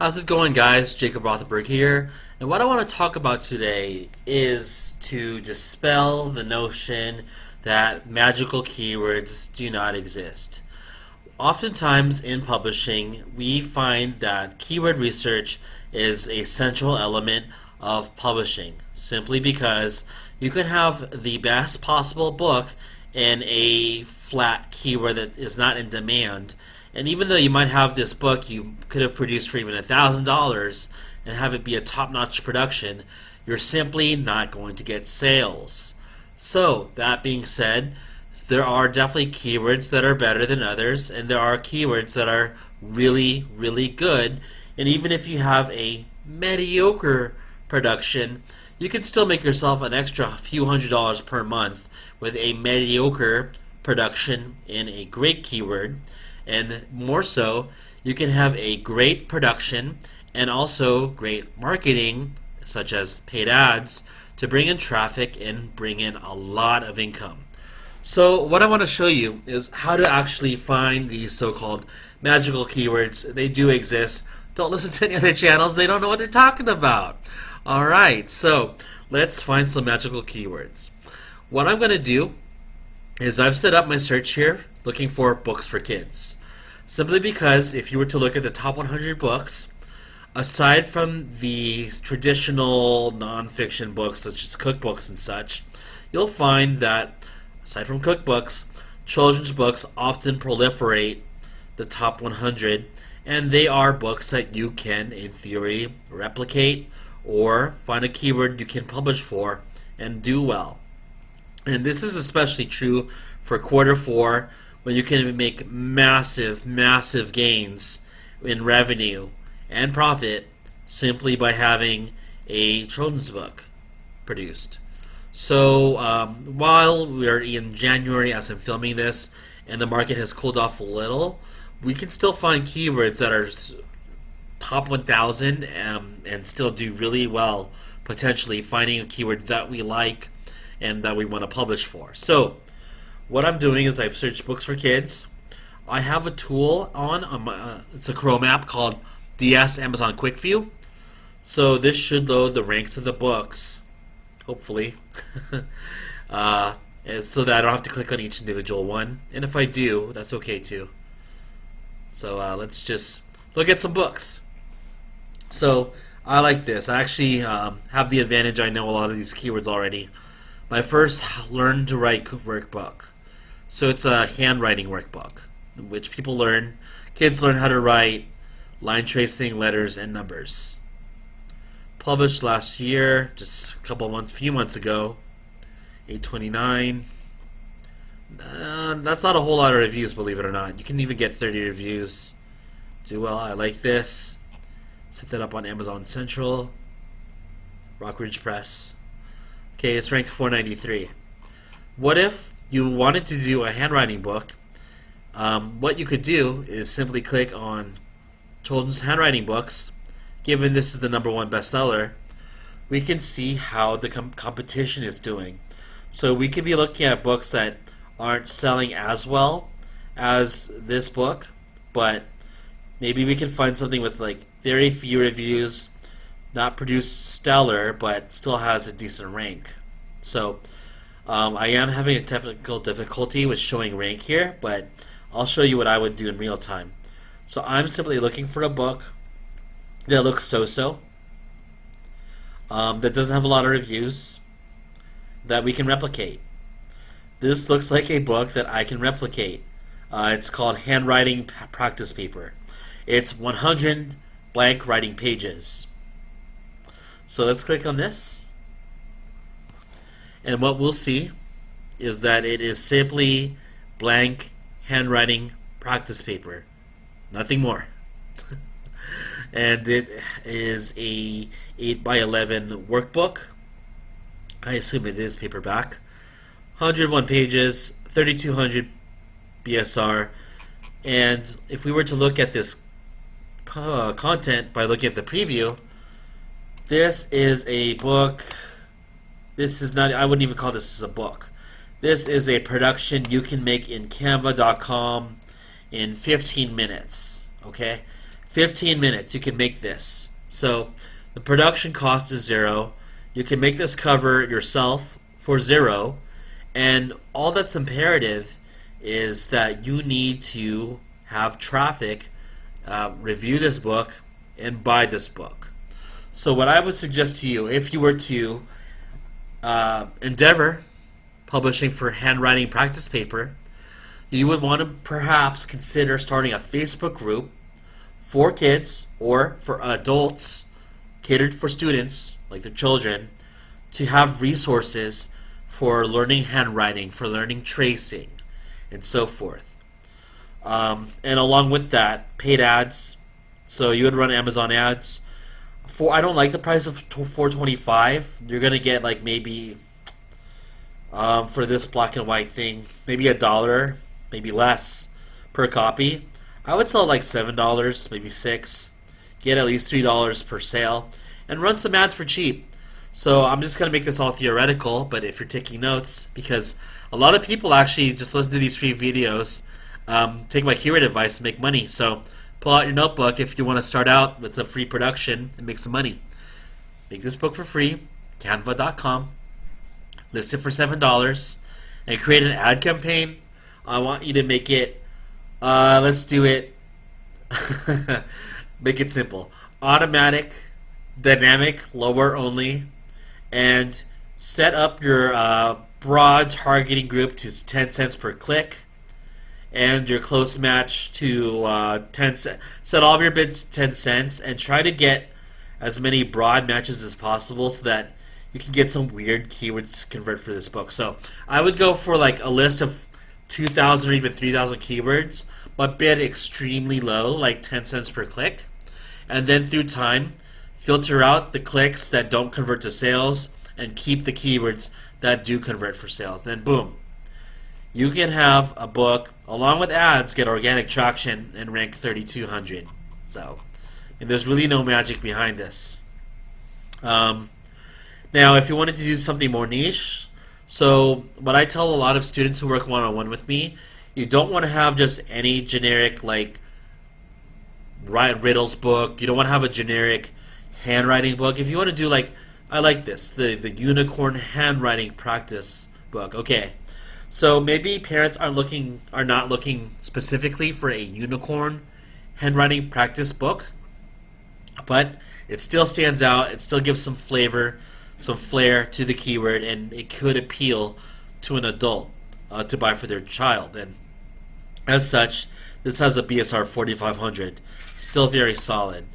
How's it going, guys? Jacob Rothenberg here, and what I want to talk about today is to dispel the notion that magical keywords do not exist. Oftentimes in publishing, we find that keyword research is a central element of publishing, simply because you can have the best possible book in a flat keyword that is not in demand. And even though you might have this book you could have produced for even $1,000 and have it be a top-notch production, you're simply not going to get sales. So, that being said, there are definitely keywords that are better than others, and there are keywords that are really, really good. And even if you have a mediocre production, you can still make yourself an extra few $100s per month with a mediocre production in a great keyword. And more so, you can have a great production and also great marketing, such as paid ads, to bring in traffic and bring in a lot of income. So what I want to show you is how to actually find these so-called magical keywords. They do exist. Don't listen to any other channels. They don't know what they're talking about. Alright, so let's find some magical keywords. What I'm going to do is I've set up my search here looking for books for kids. Simply because if you were to look at the top 100 books, aside from the traditional nonfiction books such as cookbooks and such, you'll find that aside from cookbooks, children's books often proliferate the top 100, and they are books that you can, in theory, replicate or find a keyword you can publish for and do well. And this is especially true for quarter four, when you can make massive, massive gains in revenue and profit simply by having a children's book produced. So while we're in January as I'm filming this and the market has cooled off a little, we can still find keywords that are top 1,000 and still do really well, potentially finding a keyword that we like and that we want to publish for. So what I'm doing is I've searched books for kids. I have a tool on my, it's a Chrome app called DSM Quick View. So this should load the ranks of the books, hopefully, so that I don't have to click on each individual one. And if I do, that's okay too. So let's just look at some books. So I like this. I actually have the advantage. I know a lot of these keywords already. My first Learn to Write workbook. So it's a handwriting workbook, which people learn, kids learn how to write line tracing, letters, and numbers. Published last year, just a few months ago, 829. That's not a whole lot of reviews, believe it or not. You can even get 30 reviews. Do well. I like this. Set that up on Amazon Central. Rockridge Press. Okay, it's ranked 493. What if you wanted to do a handwriting book? What you could do is simply click on children's handwriting books. Given this is the #1 bestseller, we can see how the competition is doing. So we could be looking at books that aren't selling as well as this book, but maybe we can find something with like very few reviews, not produced stellar, but still has a decent rank. So I am having a technical difficulty with showing rank here, but I'll show you what I would do in real time. So I'm simply looking for a book that looks so-so, that doesn't have a lot of reviews, that we can replicate. This looks like a book that I can replicate. It's called Handwriting Practice Paper. It's 100 blank writing pages. So let's click on this. And what we'll see is that it is simply blank handwriting practice paper. Nothing more. And it is a 8x11 workbook. I assume it is paperback. 101 pages, 3200 BSR. And if we were to look at this content by looking at the preview, this is a book. This is not, I wouldn't even call this a book. This is a production you can make in Canva.com in 15 minutes. Okay? 15 minutes, you can make this. So the production cost is zero. You can make this cover yourself for zero. And all that's imperative is that you need to have traffic review this book and buy this book. So what I would suggest to you, if you were to endeavor publishing for handwriting practice paper, you would want to perhaps consider starting a Facebook group for kids or for adults catered for students, like their children, to have resources for learning handwriting, for learning tracing, and so forth. And along with that, paid ads. So you would run Amazon ads. I don't like the price of $4.25. You're gonna get like maybe for this black and white thing, maybe $1, maybe less per copy. I would sell like $7, maybe $6. Get at least $3 per sale, and run some ads for cheap. So I'm just gonna make this all theoretical, but if you're taking notes, because a lot of people actually just listen to these free videos, take my keyword advice, and make money. So pull out your notebook if you want to start out with a free production and make some money. Make this book for free, canva.com. List it for $7 and create an ad campaign. I want you to make it, let's do it, make it simple. Automatic, dynamic, lower only, and set up your broad targeting group to 10 cents per click, and your close match to 10 cents. Set all of your bids to 10 cents and try to get as many broad matches as possible so that you can get some weird keywords to convert for this book. So I would go for like a list of 2,000 or even 3,000 keywords, but bid extremely low, like 10 cents per click. And then through time, filter out the clicks that don't convert to sales and keep the keywords that do convert for sales. Then boom, you can have a book, along with ads, get organic traction and rank 3,200. So, and there's really no magic behind this. Now, if you wanted to do something more niche, so what I tell a lot of students who work one-on-one with me, you don't want to have just any generic like write riddles book. You don't want to have a generic handwriting book. If you want to do like, I like this, the unicorn handwriting practice book. Okay, so maybe parents are not looking specifically for a unicorn handwriting practice book, but it still stands out. It still gives some flavor, some flair to the keyword, and it could appeal to an adult to buy for their child. And as such, this has a BSR 4500, still very solid.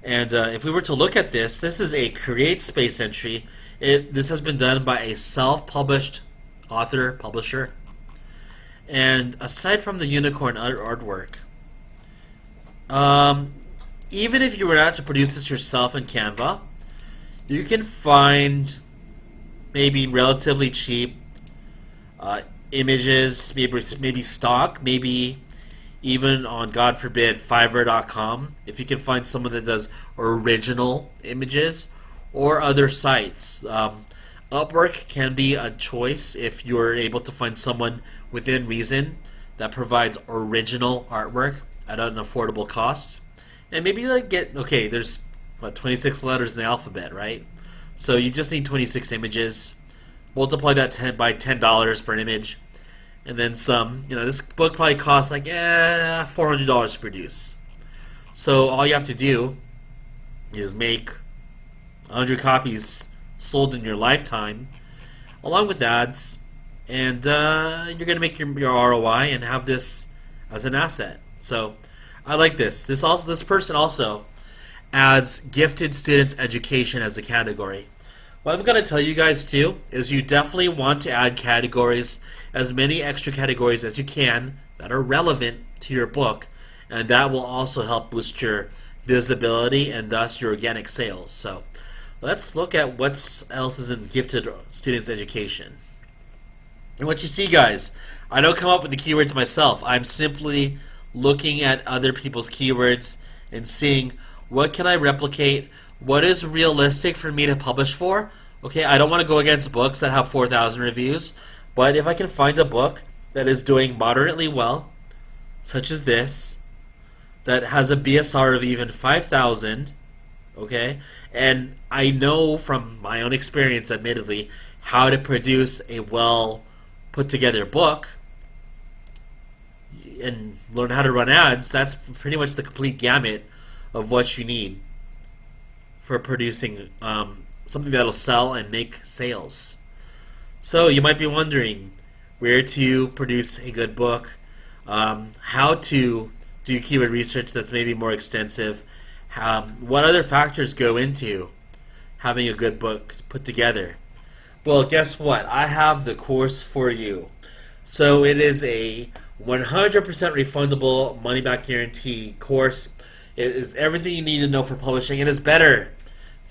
And if we were to look at this, this is a create space entry. This has been done by a self-published author, publisher. And aside from the unicorn artwork, even if you were not to produce this yourself in Canva, you can find maybe relatively cheap images, maybe stock, maybe even on, God forbid, Fiverr.com, if you can find someone that does original images, or other sites. Upwork can be a choice if you're able to find someone within reason that provides original artwork at an affordable cost. And maybe like there's 26 letters in the alphabet, right? So you just need 26 images. Multiply that by $10 per image, and then some. This book probably costs like $400 to produce. So all you have to do is make 100 copies sold in your lifetime, along with ads, and you're gonna make your ROI and have this as an asset. So I like this. This person also adds gifted students education as a category. What I'm going to tell you guys too is you definitely want to add categories, as many extra categories as you can that are relevant to your book, and that will also help boost your visibility and thus your organic sales. So let's look at what else is in gifted students education. And what you see, guys, I don't come up with the keywords myself. I'm simply looking at other people's keywords and seeing what can I replicate, what is realistic for me to publish for. Okay, I don't want to go against books that have 4,000 reviews, but if I can find a book that is doing moderately well, such as this, that has a BSR of even 5,000. Okay, and I know from my own experience, admittedly, how to produce a well put together book and learn how to run ads. That's pretty much the complete gamut of what you need for producing something that'll sell and make sales. So you might be wondering where to produce a good book, how to do keyword research that's maybe more extensive, what other factors go into having a good book put together. Well, guess what? I have the course for you. So it is a 100% refundable money-back guarantee course. It is everything you need to know for publishing. It is better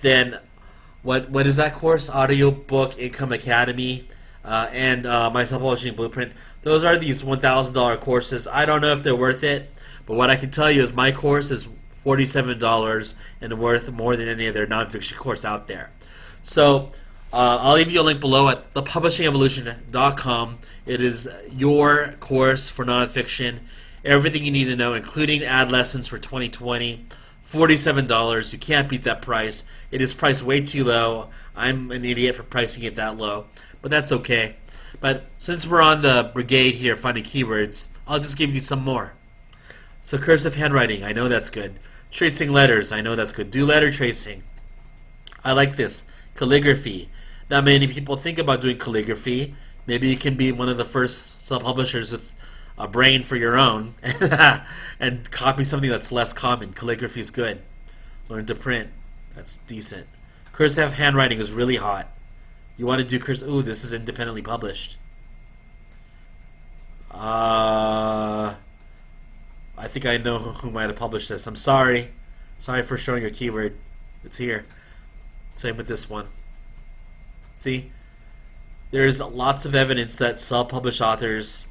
than what is that course? Audiobook Income Academy and my self-publishing blueprint. Those are these $1,000 courses. I don't know if they're worth it, but what I can tell you is my course is $47 and worth more than any other nonfiction course out there. So I'll leave you a link below at thepublishingevolution.com. It is your course for nonfiction. Everything you need to know, including ad lessons for 2020. $47. You can't beat that price. It is priced way too low. I'm an idiot for pricing it that low, but that's okay. But since we're on the brigade here finding keywords, I'll just give you some more. So cursive handwriting, I know that's good. Tracing letters, I know that's good. Do letter tracing. I like this. Calligraphy. Not many people think about doing calligraphy. Maybe you can be one of the first self-publishers with a brain for your own and copy something that's less common. Calligraphy is good. Learn to print. That's decent. Cursive handwriting is really hot. You want to do cursive? Ooh, this is independently published. I think I know who might have published this. I'm sorry. Sorry for showing your keyword. It's here. Same with this one. See? There's lots of evidence that self-published authors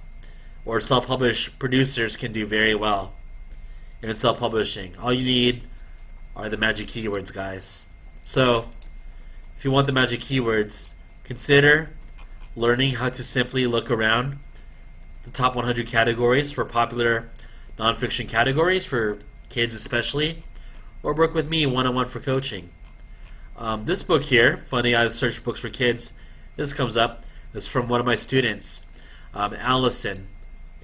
or self-published producers can do very well in self-publishing. All you need are the magic keywords, guys. So, if you want the magic keywords, consider learning how to simply look around the top 100 categories for popular nonfiction categories for kids especially, or work with me one-on-one for coaching. This book here, Funny How to Search Books for Kids, this comes up. It's from one of my students, Allison.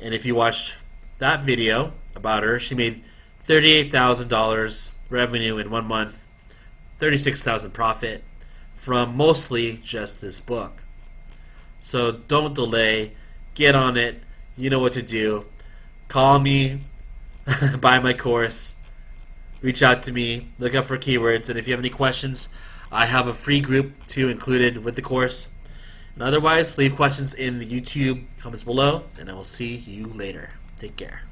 And if you watched that video about her, she made $38,000 revenue in 1 month, $36,000 profit from mostly just this book. So don't delay. Get on it. You know what to do. Call me, buy my course, reach out to me, look up for keywords, and if you have any questions, I have a free group too included with the course. And otherwise, leave questions in the YouTube comments below, and I will see you later. Take care.